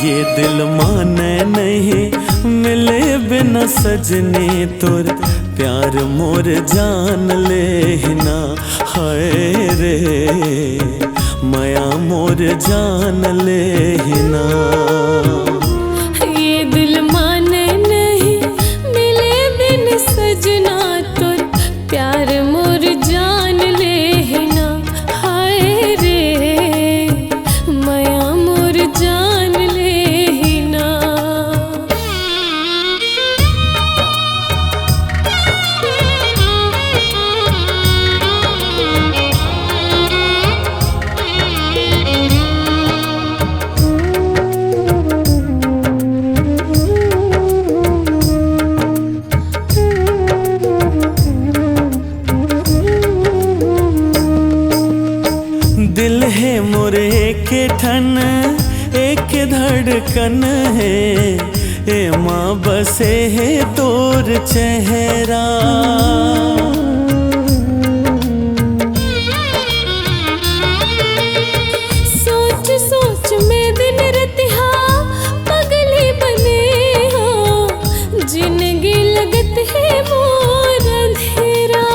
ये दिल माने नहीं मिले बिना सजने तोर प्यार मोर जान ले ना। हाय रे माया मोर जान ले ना। ये दिल माने नहीं मिले बिन सजना तोर प्यार मोर जान ले ना। हाय रे माया मोर जान ले ना। दिल है मोरे के ठन एक धड़कन है ए माँ बसे है तोर चेहरा। सोच सोच में दिन रतिहा पगली बने हो जिंदगी लगत है मोर अंधेरा।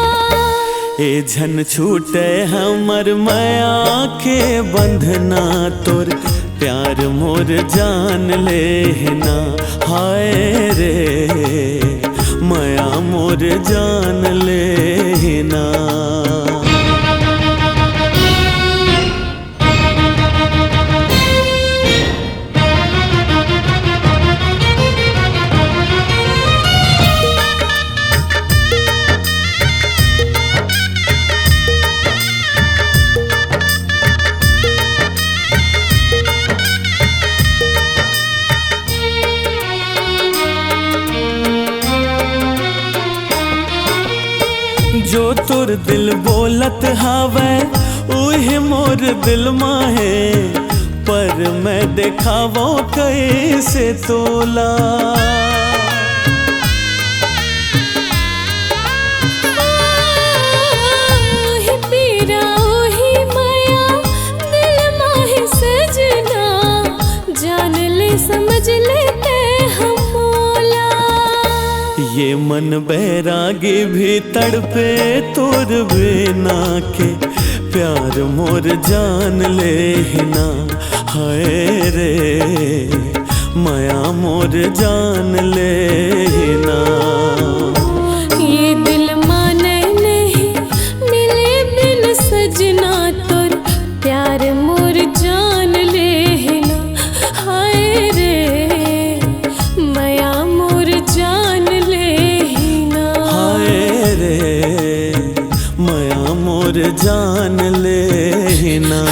ए झन छूटे हमर माया के बंधना तोर प्यार मोर जान ले ना। हाय रे माया मोर जान ले ना। जो तोर दिल बोलत हावे उहे मोर दिल माहे पर मैं देखावो कैसे तोला। ओही पीरा ओही माया दिल माहे सजना जान ले समझ लेते हम मोला। ये मन बैरागी भी तड़पे तोर बिना के प्यार मोर जान ले ना। हाय रे माया मोर जान ले ना। ये दिल माने नहीं मिले बिन सजना तोर प्यार मोर जान ले ना। हाय रे माया मोर जान ले ना। हाय रे माया मोर जान ले ना।